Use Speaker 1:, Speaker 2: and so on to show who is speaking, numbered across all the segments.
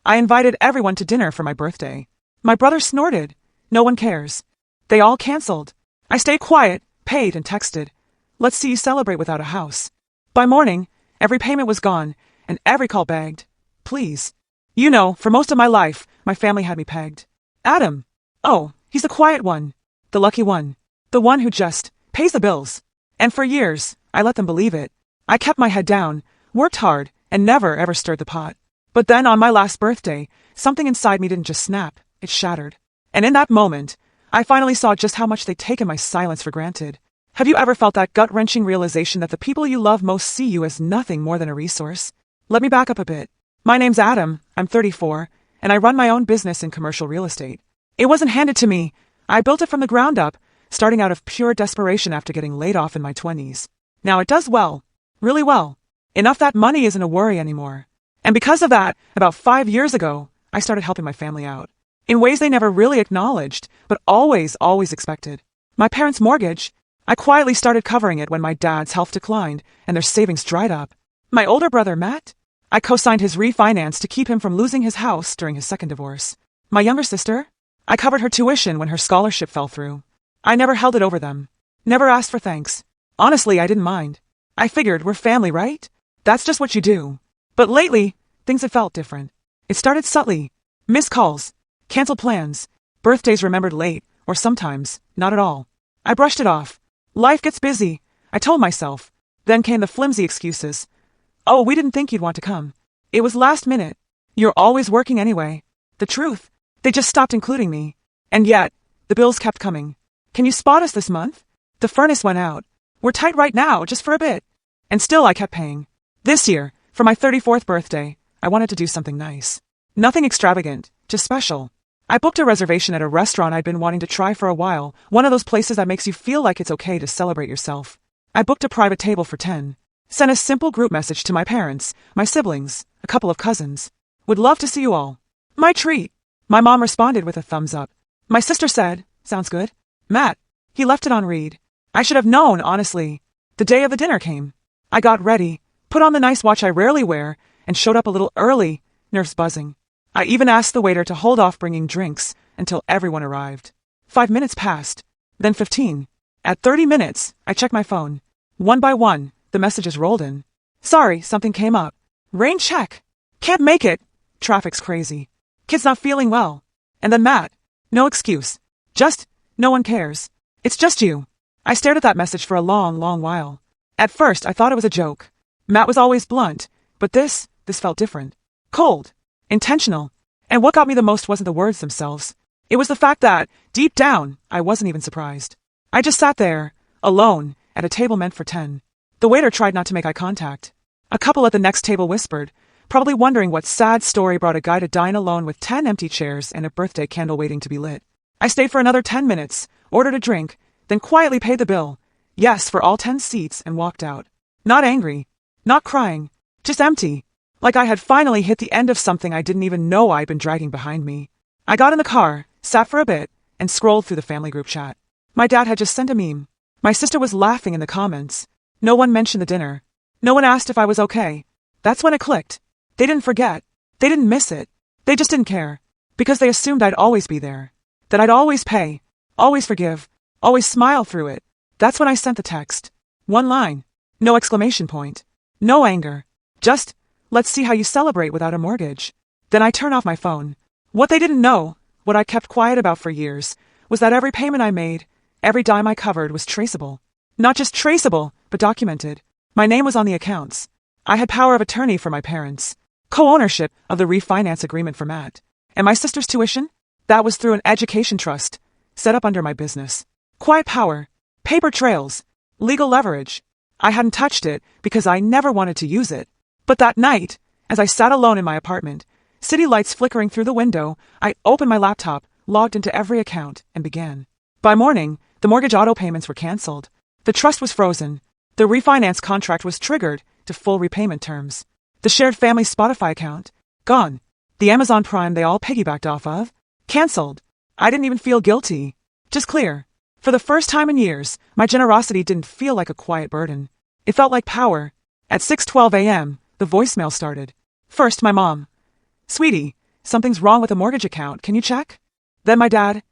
Speaker 1: I invited everyone to dinner for my birthday. My brother snorted. No one cares. They all canceled. I stayed quiet, paid, and texted. Let's see you celebrate without a house. By morning, every payment was gone, and every call begged. Please. You know, for most of my life, my family had me pegged. Adam. Oh, he's the quiet one. The lucky one. The one who just pays the bills. And for years, I let them believe it. I kept my head down, worked hard, and never ever stirred the pot. But then on my last birthday, something inside me didn't just snap, it shattered. And in that moment, I finally saw just how much they'd taken my silence for granted. Have you ever felt that gut-wrenching realization that the people you love most see you as nothing more than a resource? Let me back up a bit. My name's Adam, I'm 34, and I run my own business in commercial real estate. It wasn't handed to me. I built it from the ground up, starting out of pure desperation after getting laid off in my 20s. Now it does well. Really well. Enough that money isn't a worry anymore. And because of that, about 5 years ago, I started helping my family out. In ways they never really acknowledged, but always expected. My parents' mortgage, I quietly started covering it when my dad's health declined and their savings dried up. My older brother, Matt, I co-signed his refinance to keep him from losing his house during his second divorce. My younger sister, I covered her tuition when her scholarship fell through. I never held it over them. Never asked for thanks. Honestly, I didn't mind. I figured we're family, right? That's just what you do. But lately, things had felt different. It started subtly. Missed calls, canceled plans, birthdays remembered late, or sometimes, not at all. I brushed it off. Life gets busy, I told myself. Then came the flimsy excuses. Oh, we didn't think you'd want to come. It was last minute. You're always working anyway. The truth, they just stopped including me. And yet, the bills kept coming. Can you spot us this month? The furnace went out. We're tight right now, just for a bit. And still I kept paying. This year, for my 34th birthday, I wanted to do something nice. Nothing extravagant, just special. I booked a reservation at a restaurant I'd been wanting to try for a while, one of those places that makes you feel like it's okay to celebrate yourself. I booked a private table for 10. Sent a simple group message to my parents, my siblings, a couple of cousins. Would love to see you all. My treat. My mom responded with a thumbs up. My sister said, sounds good. Matt, he left it on read. I should have known, honestly. The day of the dinner came. I got ready, put on the nice watch I rarely wear, and showed up a little early, nerves buzzing. I even asked the waiter to hold off bringing drinks until everyone arrived. 5 minutes passed, then 15. At 30 minutes, I checked my phone. One by one, the messages rolled in. Sorry, something came up. Rain check. Can't make it. Traffic's crazy. Kid's not feeling well. And then Matt. No excuse. Just, no one cares. It's just you. I stared at that message for a long while. At first, I thought it was a joke. Matt was always blunt, but this felt different. Cold. Intentional. And what got me the most wasn't the words themselves. It was the fact that, deep down, I wasn't even surprised. I just sat there, alone, at a table meant for 10. The waiter tried not to make eye contact. A couple at the next table whispered, probably wondering what sad story brought a guy to dine alone with 10 empty chairs and a birthday candle waiting to be lit. I stayed for another 10 minutes, ordered a drink, then quietly paid the bill. Yes, for all 10 seats, and walked out. Not angry. Not crying. Just empty. Like I had finally hit the end of something I didn't even know I'd been dragging behind me. I got in the car, sat for a bit, and scrolled through the family group chat. My dad had just sent a meme. My sister was laughing in the comments. No one mentioned the dinner. No one asked if I was okay. That's when it clicked. They didn't forget. They didn't miss it. They just didn't care. Because they assumed I'd always be there. That I'd always pay. Always forgive. Always smile through it. That's when I sent the text. One line. No exclamation point. No anger. Just, let's see how you celebrate without a mortgage. Then I turn off my phone. What they didn't know, what I kept quiet about for years, was that every payment I made, every dime I covered was traceable. Not just traceable, but documented. My name was on the accounts. I had power of attorney for my parents. Co-ownership of the refinance agreement for Matt. And my sister's tuition? That was through an education trust, set up under my business. Quiet power. Paper trails. Legal leverage. I hadn't touched it because I never wanted to use it. But that night, as I sat alone in my apartment, city lights flickering through the window, I opened my laptop, logged into every account, and began. By morning, the mortgage auto payments were canceled. The trust was frozen. The refinance contract was triggered to full repayment terms. The shared family Spotify account, gone. The Amazon Prime they all piggybacked off of, canceled. I didn't even feel guilty. Just clear. For the first time in years, my generosity didn't feel like a quiet burden. It felt like power. At 6:12 a.m., the voicemail started. First, my mom. Sweetie, something's wrong with the mortgage account, can you check? Then my dad,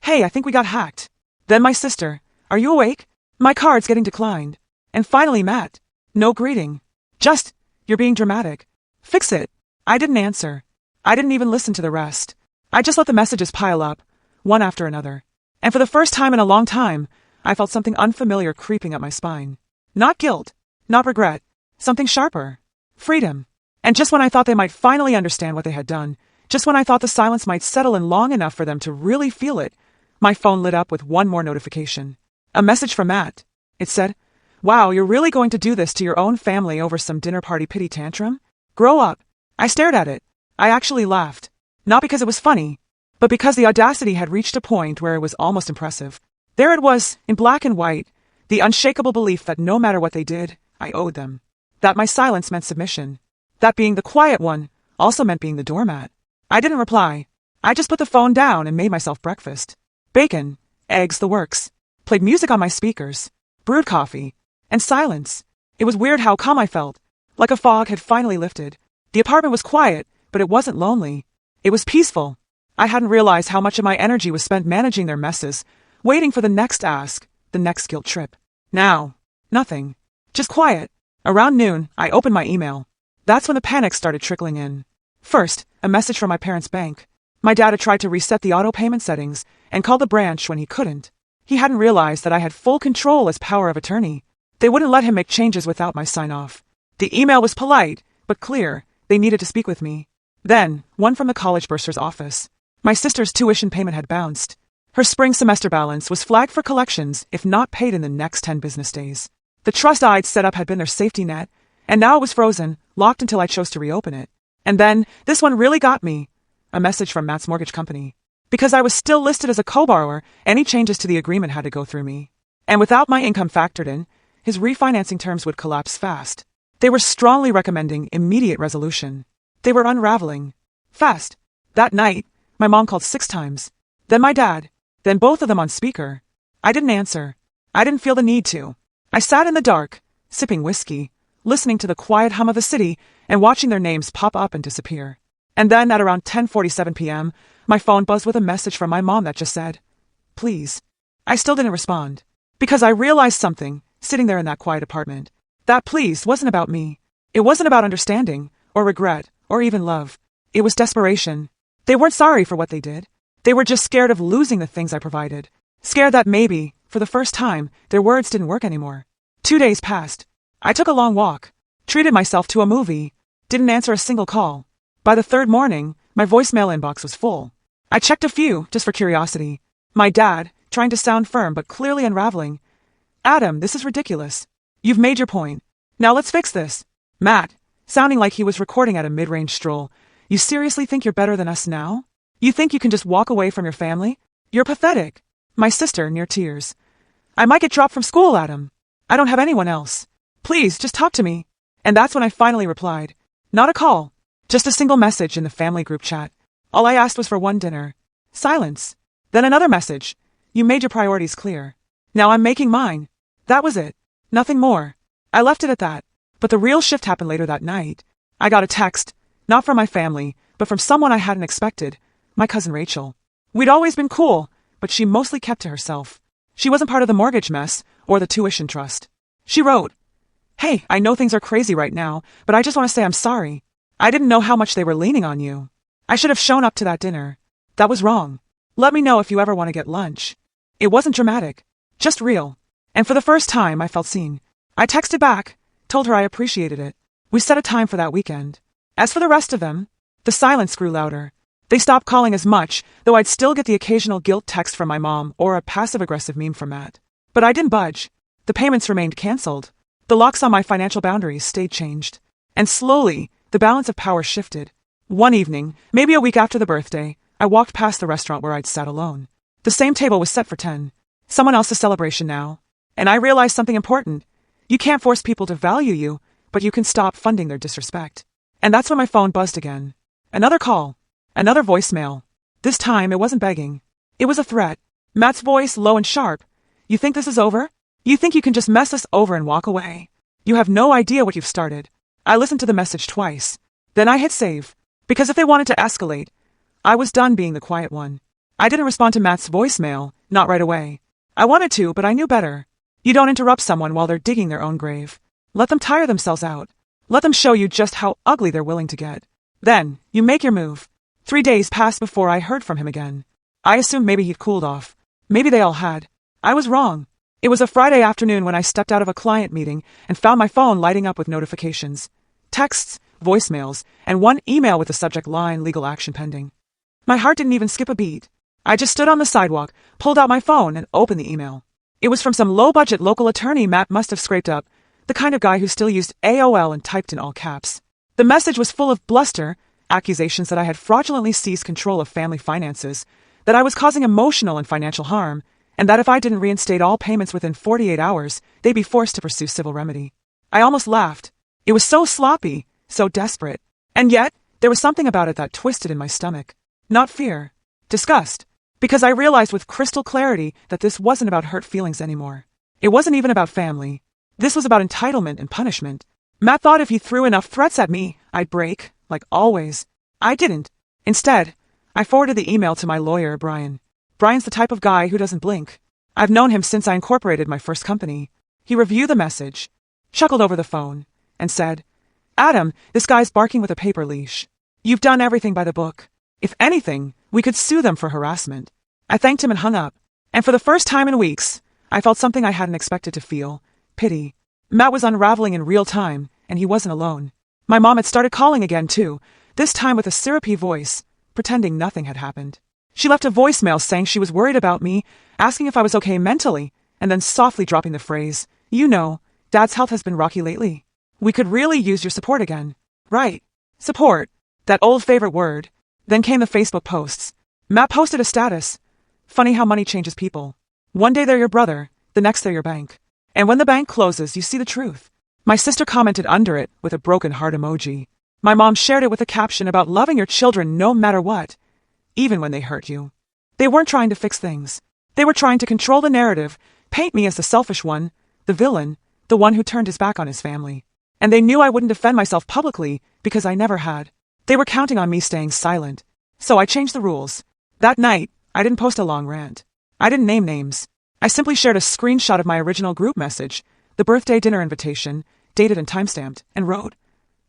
Speaker 1: hey, I think we got hacked. Then my sister, are you awake? My card's getting declined. And finally Matt, no greeting. Just, you're being dramatic. Fix it. I didn't answer. I didn't even listen to the rest. I just let the messages pile up, one after another. And for the first time in a long time, I felt something unfamiliar creeping up my spine. Not guilt, not regret, something sharper. Freedom. And just when I thought they might finally understand what they had done, just when I thought the silence might settle in long enough for them to really feel it, my phone lit up with one more notification. A message from Matt. It said, wow, you're really going to do this to your own family over some dinner party pity tantrum? Grow up. I stared at it. I actually laughed. Not because it was funny, but because the audacity had reached a point where it was almost impressive. There it was, in black and white, the unshakable belief that no matter what they did, I owed them. That my silence meant submission. That being the quiet one also meant being the doormat. I didn't reply. I just put the phone down and made myself breakfast. Bacon, eggs, the works. Played music on my speakers. Brewed coffee. And silence. It was weird how calm I felt. Like a fog had finally lifted. The apartment was quiet, but it wasn't lonely. It was peaceful. I hadn't realized how much of my energy was spent managing their messes, waiting for the next ask, the next guilt trip. Now, nothing. Just quiet. Around noon, I opened my email. That's when the panic started trickling in. First, a message from my parents' bank. My dad had tried to reset the auto payment settings and called the branch when he couldn't. He hadn't realized that I had full control as power of attorney. They wouldn't let him make changes without my sign-off. The email was polite, but clear. They needed to speak with me. Then, one from the college bursar's office. My sister's tuition payment had bounced. Her spring semester balance was flagged for collections if not paid in the next 10 business days. The trust I'd set up had been their safety net, and now it was frozen, locked until I chose to reopen it. And then, this one really got me. A message from Matt's mortgage company. Because I was still listed as a co-borrower, any changes to the agreement had to go through me. And without my income factored in, his refinancing terms would collapse fast. They were strongly recommending immediate resolution. They were unraveling. Fast. That night, my mom called 6 times. Then my dad. Then both of them on speaker. I didn't answer. I didn't feel the need to. I sat in the dark, sipping whiskey, listening to the quiet hum of the city and watching their names pop up and disappear. And then at around 10:47 p.m., my phone buzzed with a message from my mom that just said, please. I still didn't respond. Because I realized something, sitting there in that quiet apartment. That please wasn't about me. It wasn't about understanding, or regret, or even love. It was desperation. They weren't sorry for what they did. They were just scared of losing the things I provided. Scared that maybe, for the first time, their words didn't work anymore. 2 days passed. I took a long walk. Treated myself to a movie. Didn't answer a single call. By the 3rd morning, my voicemail inbox was full. I checked a few, just for curiosity. My dad, trying to sound firm but clearly unraveling. Adam, this is ridiculous. You've made your point. Now let's fix this. Matt, sounding like he was recording at a mid-range stroll. You seriously think you're better than us now? You think you can just walk away from your family? You're pathetic. My sister, near tears. I might get dropped from school, Adam. I don't have anyone else. Please, just talk to me. And that's when I finally replied. Not a call. Just a single message in the family group chat. All I asked was for one dinner. Silence. Then another message. You made your priorities clear. Now I'm making mine. That was it. Nothing more. I left it at that. But the real shift happened later that night. I got a text, not from my family, but from someone I hadn't expected. My cousin Rachel. We'd always been cool, but she mostly kept to herself. She wasn't part of the mortgage mess or the tuition trust. She wrote, hey, I know things are crazy right now, but I just want to say I'm sorry. I didn't know how much they were leaning on you. I should have shown up to that dinner. That was wrong. Let me know if you ever want to get lunch. It wasn't dramatic, just real. And for the first time, I felt seen. I texted back, told her I appreciated it. We set a time for that weekend. As for the rest of them, the silence grew louder. They stopped calling as much, though I'd still get the occasional guilt text from my mom or a passive-aggressive meme from Matt. But I didn't budge. The payments remained canceled. The locks on my financial boundaries stayed changed. And slowly, the balance of power shifted. One evening, maybe a week after the birthday, I walked past the restaurant where I'd sat alone. The same table was set for 10. Someone else's celebration now. And I realized something important. You can't force people to value you, but you can stop funding their disrespect. And that's when my phone buzzed again. Another call. Another voicemail. This time, it wasn't begging. It was a threat. Matt's voice, low and sharp. You think this is over? You think you can just mess us over and walk away? You have no idea what you've started. I listened to the message twice. Then I hit save. Because if they wanted to escalate, I was done being the quiet one. I didn't respond to Matt's voicemail, not right away. I wanted to, but I knew better. You don't interrupt someone while they're digging their own grave. Let them tire themselves out. Let them show you just how ugly they're willing to get. Then, you make your move. 3 days passed before I heard from him again. I assumed maybe he'd cooled off. Maybe they all had. I was wrong. It was a Friday afternoon when I stepped out of a client meeting and found my phone lighting up with notifications. Texts, voicemails, and one email with the subject line legal action pending. My heart didn't even skip a beat. I just stood on the sidewalk, pulled out my phone, and opened the email. It was from some low-budget local attorney Matt must have scraped up, the kind of guy who still used AOL and typed in all caps. The message was full of bluster, accusations that I had fraudulently seized control of family finances, that I was causing emotional and financial harm, and that if I didn't reinstate all payments within 48 hours, they'd be forced to pursue civil remedy. I almost laughed. It was so sloppy, so desperate. And yet, there was something about it that twisted in my stomach. Not fear. Disgust. Because I realized with crystal clarity that this wasn't about hurt feelings anymore. It wasn't even about family. This was about entitlement and punishment. Matt thought if he threw enough threats at me, I'd break, like always. I didn't. Instead, I forwarded the email to my lawyer, Brian. Brian's the type of guy who doesn't blink. I've known him since I incorporated my first company. He reviewed the message, chuckled over the phone, and said, "Adam, this guy's barking with a paper leash. You've done everything by the book. If anything, we could sue them for harassment." I thanked him and hung up. And for the first time in weeks, I felt something I hadn't expected to feel. Pity. Matt was unraveling in real time, and he wasn't alone. My mom had started calling again, too, this time with a syrupy voice, pretending nothing had happened. She left a voicemail saying she was worried about me, asking if I was okay mentally, and then softly dropping the phrase, "You know, Dad's health has been rocky lately. We could really use your support again." Right. Support. That old favorite word. Then came the Facebook posts. Matt posted a status. Funny how money changes people. One day they're your brother, the next they're your bank. And when the bank closes, you see the truth. My sister commented under it with a broken heart emoji. My mom shared it with a caption about loving your children no matter what, even when they hurt you. They weren't trying to fix things. They were trying to control the narrative, paint me as the selfish one, the villain, the one who turned his back on his family. And they knew I wouldn't defend myself publicly because I never had. They were counting on me staying silent. So I changed the rules. That night, I didn't post a long rant. I didn't name names. I simply shared a screenshot of my original group message, the birthday dinner invitation, dated and timestamped, and wrote,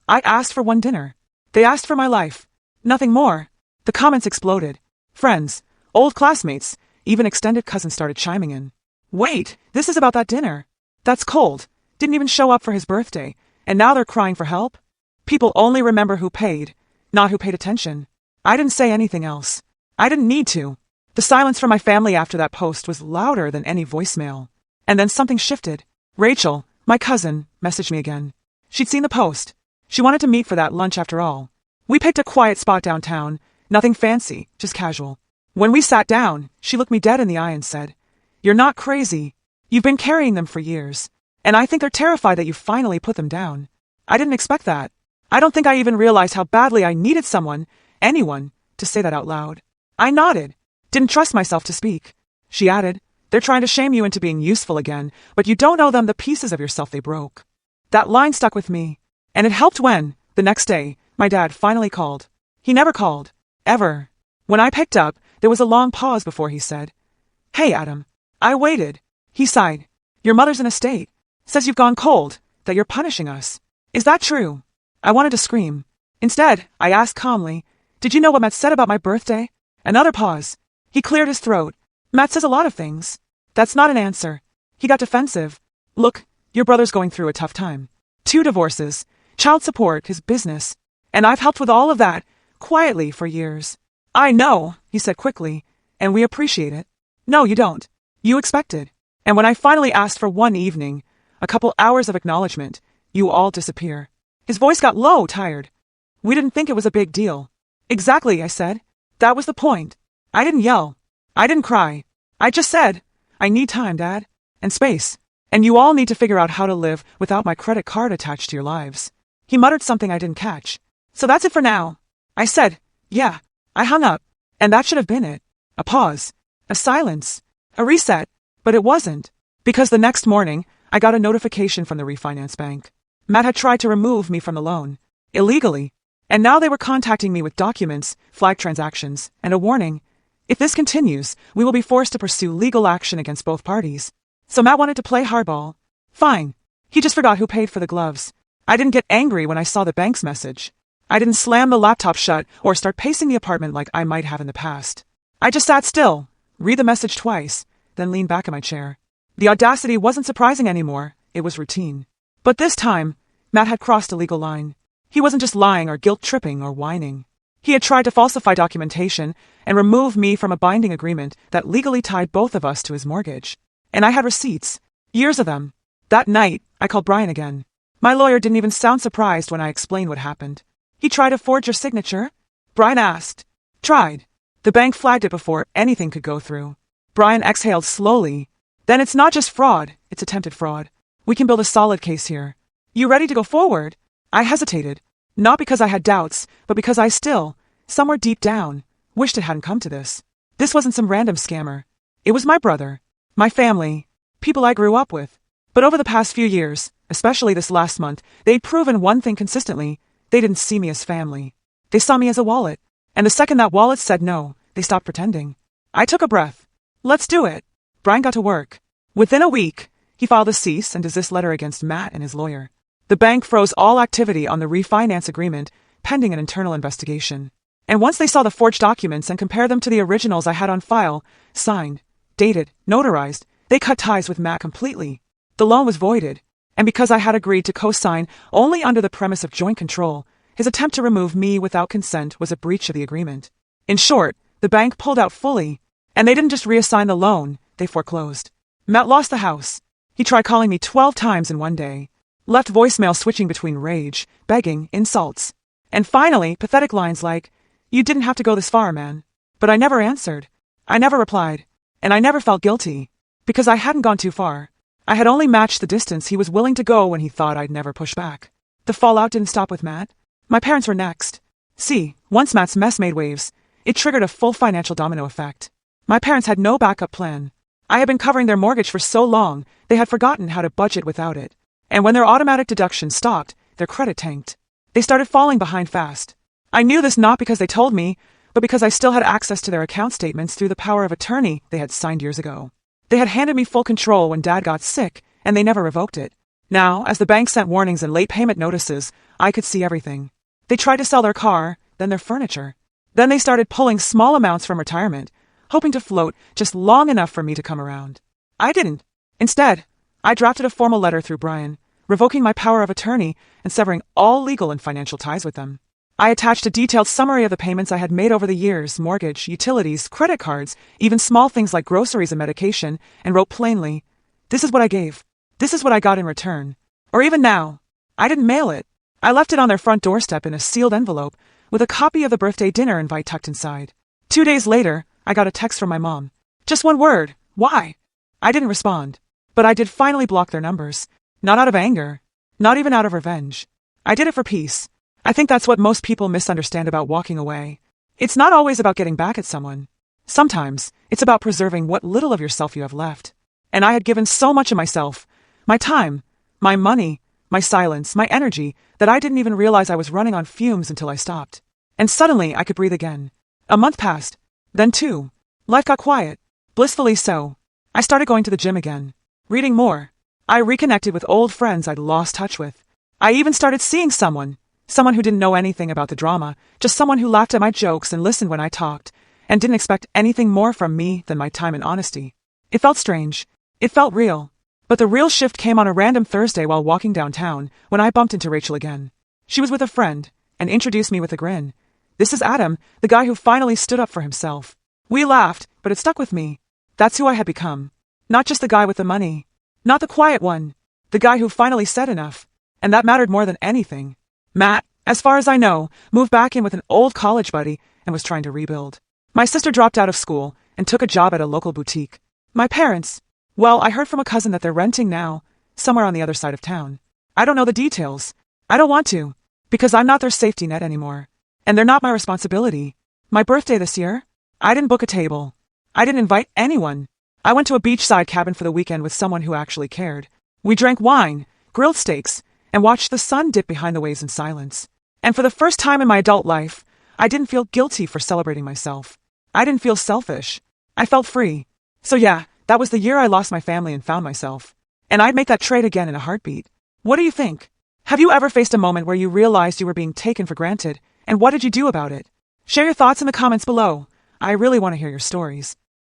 Speaker 1: "I asked for one dinner. They asked for my life. Nothing more." The comments exploded. Friends, old classmates, even extended cousins started chiming in. "Wait, this is about that dinner. That's cold. Didn't even show up for his birthday, and now they're crying for help?" People only remember who paid, not who paid attention. I didn't say anything else. I didn't need to. The silence from my family after that post was louder than any voicemail. And then something shifted. Rachel, my cousin, messaged me again. She'd seen the post. She wanted to meet for that lunch after all. We picked a quiet spot downtown, nothing fancy, just casual. When we sat down, she looked me dead in the eye and said, "You're not crazy. You've been carrying them for years. And I think they're terrified that you finally put them down." I didn't expect that. I don't think I even realized how badly I needed someone, anyone, to say that out loud. I nodded. Didn't trust myself to speak. She added, "They're trying to shame you into being useful again, but you don't know them the pieces of yourself they broke." That line stuck with me. And it helped when, the next day, my dad finally called. He never called. Ever. When I picked up, there was a long pause before he said, "Hey, Adam." I waited. He sighed. "Your mother's in a state. Says you've gone cold, that you're punishing us. Is that true?" I wanted to scream. Instead, I asked calmly, "Did you know what Matt said about my birthday?" Another pause. He cleared his throat. "Matt says a lot of things." That's not an answer. He got defensive. "Look, your brother's going through a tough time. 2 divorces, child support, his business. And I've helped with all of that, quietly, for years." "I know," he said quickly, "and we appreciate it." "No, you don't. You expected. And when I finally asked for one evening, a couple hours of acknowledgement, you all disappear." His voice got low, tired. "We didn't think it was a big deal." "Exactly," I said. "That was the point. I didn't yell. I didn't cry. I just said, I need time, Dad. And space. And you all need to figure out how to live without my credit card attached to your lives." He muttered something I didn't catch. "So that's it for now." I said, "Yeah." I hung up. And that should have been it. A pause. A silence. A reset. But it wasn't. Because the next morning, I got a notification from the refinance bank. Matt had tried to remove me from the loan. Illegally. And now they were contacting me with documents, flagged transactions, and a warning. If this continues, we will be forced to pursue legal action against both parties. So Matt wanted to play hardball. Fine. He just forgot who paid for the gloves. I didn't get angry when I saw the bank's message. I didn't slam the laptop shut or start pacing the apartment like I might have in the past. I just sat still, read the message twice, then leaned back in my chair. The audacity wasn't surprising anymore, it was routine. But this time, Matt had crossed a legal line. He wasn't just lying or guilt-tripping or whining. He had tried to falsify documentation and remove me from a binding agreement that legally tied both of us to his mortgage. And I had receipts, years of them. That night, I called Brian again. My lawyer didn't even sound surprised when I explained what happened. He tried to forge your signature? Brian asked. Tried. The bank flagged it before anything could go through. Brian exhaled slowly. Then it's not just fraud, it's attempted fraud. We can build a solid case here. You ready to go forward? I hesitated. Not because I had doubts, but because I still, somewhere deep down, wished it hadn't come to this. This wasn't some random scammer. It was my brother, my family, people I grew up with. But over the past few years, especially this last month, they'd proven one thing consistently. They didn't see me as family. They saw me as a wallet. And the second that wallet said no, they stopped pretending. I took a breath. Let's do it. Brian got to work. Within a week, he filed a cease and desist letter against Matt and his lawyer. The bank froze all activity on the refinance agreement, pending an internal investigation. And once they saw the forged documents and compared them to the originals I had on file, signed, dated, notarized, they cut ties with Matt completely. The loan was voided, and because I had agreed to co-sign only under the premise of joint control, his attempt to remove me without consent was a breach of the agreement. In short, the bank pulled out fully, and they didn't just reassign the loan, they foreclosed. Matt lost the house. He tried calling me 12 times in one day, left voicemail switching between rage, begging, insults, and finally, pathetic lines like, "You didn't have to go this far, man." But I never answered. I never replied. And I never felt guilty, because I hadn't gone too far. I had only matched the distance he was willing to go when he thought I'd never push back. The fallout didn't stop with Matt. My parents were next. See, once Matt's mess made waves, it triggered a full financial domino effect. My parents had no backup plan. I had been covering their mortgage for so long, they had forgotten how to budget without it. And when their automatic deduction stopped, their credit tanked. They started falling behind fast. I knew this not because they told me, but because I still had access to their account statements through the power of attorney they had signed years ago. They had handed me full control when Dad got sick, and they never revoked it. Now, as the bank sent warnings and late payment notices, I could see everything. They tried to sell their car, then their furniture. Then they started pulling small amounts from retirement, hoping to float just long enough for me to come around. I didn't. Instead, I drafted a formal letter through Brian, revoking my power of attorney and severing all legal and financial ties with them. I attached a detailed summary of the payments I had made over the years, mortgage, utilities, credit cards, even small things like groceries and medication, and wrote plainly, "This is what I gave. This is what I got in return." Or even now, I didn't mail it. I left it on their front doorstep in a sealed envelope with a copy of the birthday dinner invite tucked inside. 2 days later, I got a text from my mom. Just one word, "Why?" I didn't respond, but I did finally block their numbers. Not out of anger, not even out of revenge. I did it for peace. I think that's what most people misunderstand about walking away. It's not always about getting back at someone. Sometimes, it's about preserving what little of yourself you have left. And I had given so much of myself, my time, my money, my silence, my energy, that I didn't even realize I was running on fumes until I stopped. And suddenly, I could breathe again. A month passed. Then 2. Life got quiet. Blissfully so. I started going to the gym again. Reading more. I reconnected with old friends I'd lost touch with. I even started seeing someone who didn't know anything about the drama, just someone who laughed at my jokes and listened when I talked, and didn't expect anything more from me than my time and honesty. It felt strange. It felt real. But the real shift came on a random Thursday while walking downtown, when I bumped into Rachel again. She was with a friend, and introduced me with a grin. "This is Adam, the guy who finally stood up for himself." We laughed, but it stuck with me. That's who I had become. Not just the guy with the money. Not the quiet one. The guy who finally said enough. And that mattered more than anything. Matt, as far as I know, moved back in with an old college buddy and was trying to rebuild. My sister dropped out of school and took a job at a local boutique. My parents, well, I heard from a cousin that they're renting now, somewhere on the other side of town. I don't know the details. I don't want to, because I'm not their safety net anymore. And they're not my responsibility. My birthday this year? I didn't book a table. I didn't invite anyone. I went to a beachside cabin for the weekend with someone who actually cared. We drank wine, grilled steaks, and watched the sun dip behind the waves in silence. And for the first time in my adult life, I didn't feel guilty for celebrating myself. I didn't feel selfish. I felt free. So yeah, that was the year I lost my family and found myself. And I'd make that trade again in a heartbeat. What do you think? Have you ever faced a moment where you realized you were being taken for granted, and what did you do about it? Share your thoughts in the comments below. I really want to hear your stories.